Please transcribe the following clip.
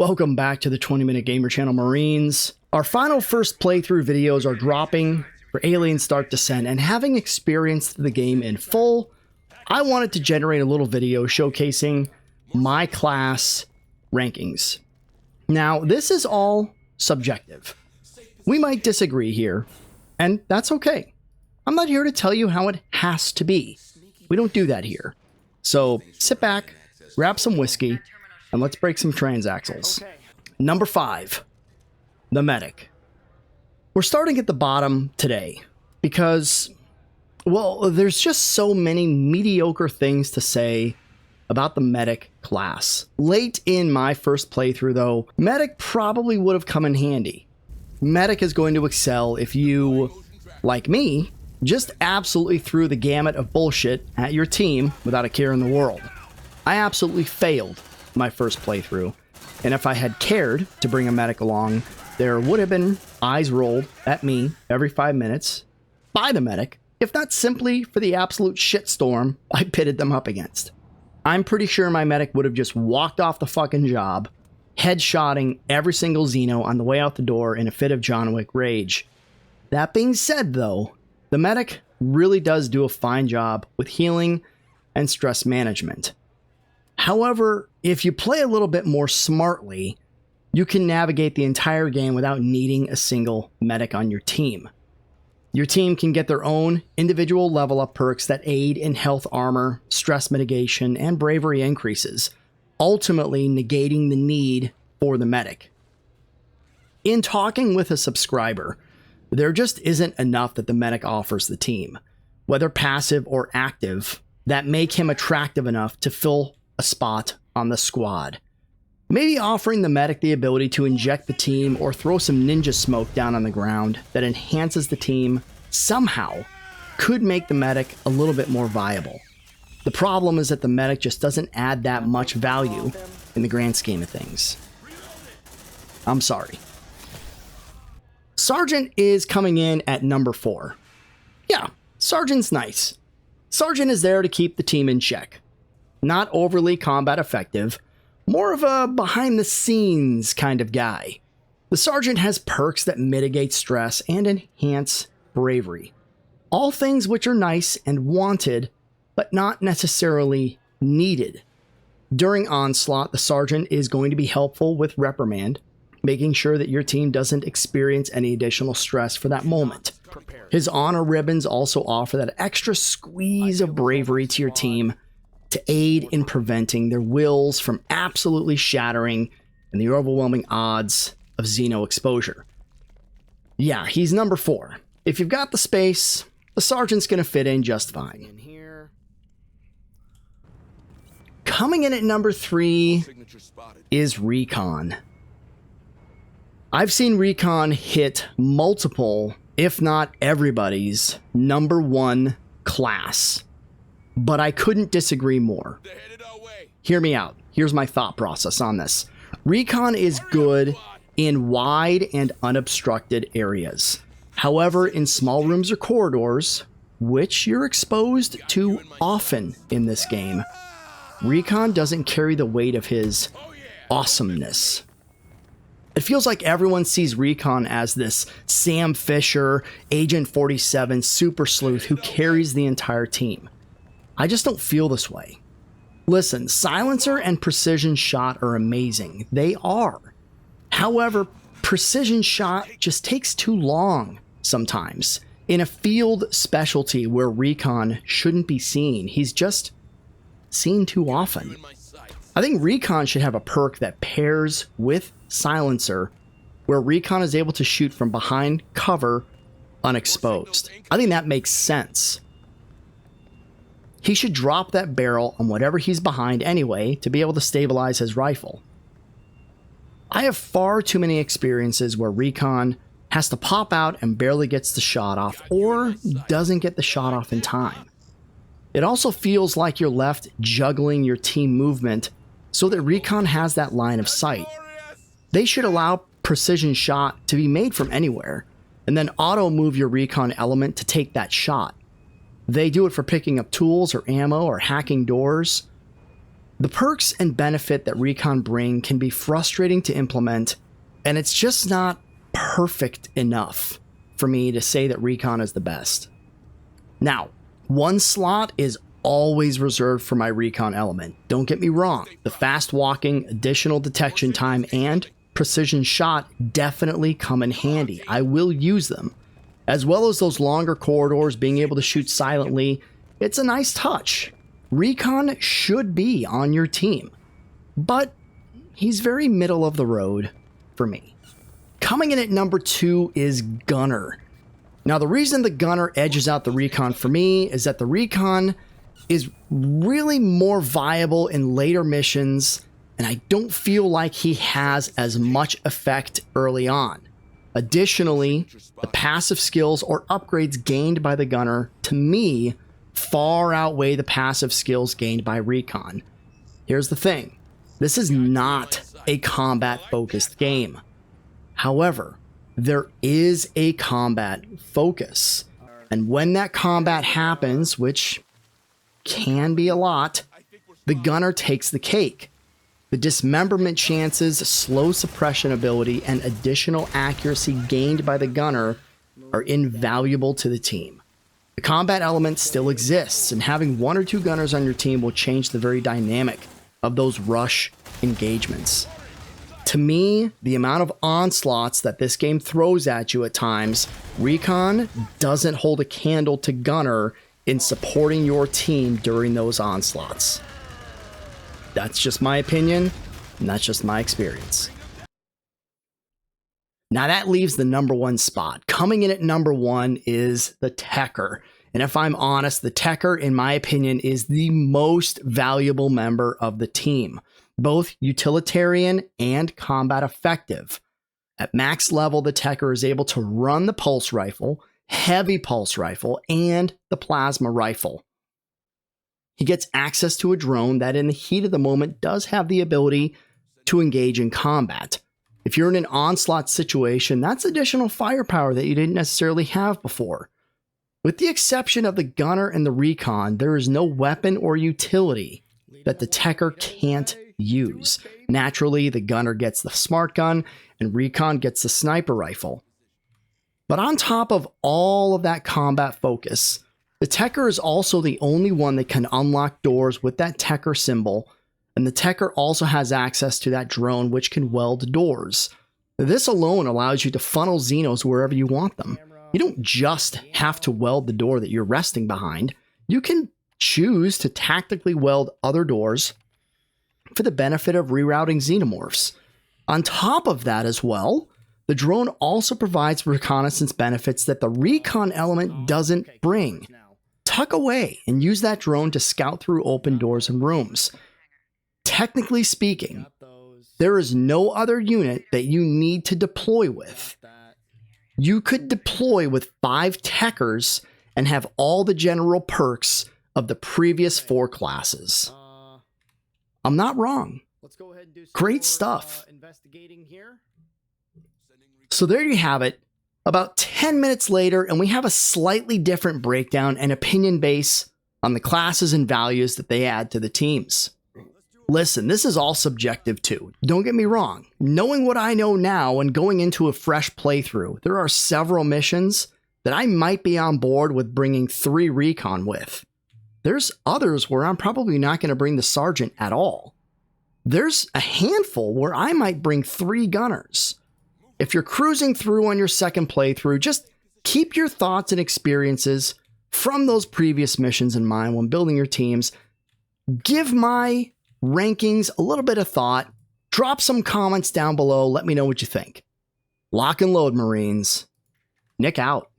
Welcome back to the 20-Minute Gamer Channel, Marines. Our final first playthrough videos are dropping for Aliens Dark Descent, and having experienced the game in full, I wanted to generate a little video showcasing my class rankings. Now, this is all subjective. We might disagree here, and that's okay. I'm not here to tell you how it has to be. We don't do that here. So sit back, grab some whiskey, and let's break some transaxles. Number 5, the medic. We're starting at the bottom today because, well, there's just so many mediocre things to say about the medic class. Late in my first playthrough, though, medic probably would have come in handy. Medic is going to excel if you, like me, just absolutely threw the gamut of bullshit at your team without a care in the world. I absolutely failed my first playthrough, and if I had cared to bring a medic along, there would have been eyes rolled at me every 5 minutes by the medic, if not simply for the absolute shitstorm I pitted them up against. I'm pretty sure my medic would have just walked off the fucking job, headshotting every single Xeno on the way out the door in a fit of John Wick rage. That being said, though, the medic really does do a fine job with healing and stress management. However, if you play a little bit more smartly, you can navigate the entire game without needing a single medic on your team. Your team can get their own individual level up perks that aid in health armor, stress mitigation, and bravery increases, ultimately negating the need for the medic. In talking with a subscriber, there just isn't enough that the medic offers the team, whether passive or active, that make him attractive enough to fill a spot on the squad. Maybe offering the medic the ability to inject the team or throw some ninja smoke down on the ground that enhances the team somehow could make the medic a little bit more viable. The problem is that the medic just doesn't add that much value in the grand scheme of things. I'm sorry. Sergeant is coming in at number 4. Yeah, Sergeant's nice. Sergeant is there to keep the team in check. Not overly combat effective, more of a behind-the-scenes kind of guy. The Sergeant has perks that mitigate stress and enhance bravery. All things which are nice and wanted, but not necessarily needed. During Onslaught, the Sergeant is going to be helpful with reprimand, making sure that your team doesn't experience any additional stress for that moment. His honor ribbons also offer that extra squeeze of bravery to your team to aid in preventing their wills from absolutely shattering in the overwhelming odds of Xeno exposure. Yeah, he's number 4. If you've got the space, the Sergeant's going to fit in just fine. Coming in at number 3 is Recon. I've seen Recon hit multiple, if not everybody's, number 1 class. But I couldn't disagree more. Hear me out. Here's my thought process on this. Recon is good in wide and unobstructed areas. However, in small rooms or corridors, which you're exposed to often in this game, Recon doesn't carry the weight of his awesomeness. It feels like everyone sees Recon as this Sam Fisher, Agent 47 super sleuth who carries the entire team. I just don't feel this way. Listen, silencer and precision shot are amazing. They are. However, precision shot just takes too long sometimes. In a field specialty where Recon shouldn't be seen, he's just seen too often. I think Recon should have a perk that pairs with silencer, where Recon is able to shoot from behind cover unexposed. I think that makes sense. He should drop that barrel on whatever he's behind anyway to be able to stabilize his rifle. I have far too many experiences where Recon has to pop out and barely gets the shot off, or doesn't get the shot off in time. It also feels like you're left juggling your team movement so that Recon has that line of sight. They should allow precision shot to be made from anywhere, and then auto move your Recon element to take that shot. They do it for picking up tools or ammo or hacking doors. The perks and benefit that Recon bring can be frustrating to implement, and it's just not perfect enough for me to say that Recon is the best. Now, one slot is always reserved for my Recon element. Don't get me wrong, the fast walking, additional detection time, and precision shot definitely come in handy. I will use them. As well as those longer corridors, being able to shoot silently, it's a nice touch. Recon should be on your team, but he's very middle of the road for me. Coming in at number 2 is Gunner. Now, the reason the Gunner edges out the Recon for me is that the Recon is really more viable in later missions, and I don't feel like he has as much effect early on. Additionally, the passive skills or upgrades gained by the Gunner, to me, far outweigh the passive skills gained by Recon. Here's the thing. This is not a combat-focused game. However, there is a combat focus. And when that combat happens, which can be a lot, the Gunner takes the cake. The dismemberment chances, slow suppression ability, and additional accuracy gained by the Gunner are invaluable to the team. The combat element still exists, and having 1 or 2 Gunners on your team will change the very dynamic of those rush engagements. To me, the amount of onslaughts that this game throws at you at times, Recon doesn't hold a candle to Gunner in supporting your team during those onslaughts. That's just my opinion, and that's just my experience. Now that leaves the number 1 spot. Coming in at number 1 is the Tecker. And if I'm honest, the Tecker, in my opinion, is the most valuable member of the team. Both utilitarian and combat effective. At max level, the Tecker is able to run the pulse rifle, heavy pulse rifle, and the plasma rifle. He gets access to a drone that in the heat of the moment does have the ability to engage in combat. If you're in an onslaught situation, that's additional firepower that you didn't necessarily have before. With the exception of the Gunner and the Recon, there is no weapon or utility that the Tecker can't use. Naturally, the Gunner gets the smart gun and Recon gets the sniper rifle. But on top of all of that combat focus, the Tecker is also the only one that can unlock doors with that Tecker symbol, and the Tecker also has access to that drone which can weld doors. This alone allows you to funnel Xenos wherever you want them. You don't just have to weld the door that you're resting behind. You can choose to tactically weld other doors for the benefit of rerouting Xenomorphs. On top of that as well, the drone also provides reconnaissance benefits that the Recon element doesn't bring. Tuck away and use that drone to scout through open doors and rooms. Technically speaking, there is no other unit that you need to deploy with. You could deploy with 5 Teckers and have all the general perks of the previous 4 classes. I'm not wrong. Great stuff. So there you have it. About 10 minutes later, and we have a slightly different breakdown and opinion base on the classes and values that they add to the teams. Listen, this is all subjective too. Don't get me wrong. Knowing what I know now and going into a fresh playthrough, there are several missions that I might be on board with bringing 3 Recon with. There's others where I'm probably not going to bring the Sergeant at all. There's a handful where I might bring 3 Gunners. If you're cruising through on your second playthrough, just keep your thoughts and experiences from those previous missions in mind when building your teams. Give my rankings a little bit of thought. Drop some comments down below. Let me know what you think. Lock and load, Marines. Nick out.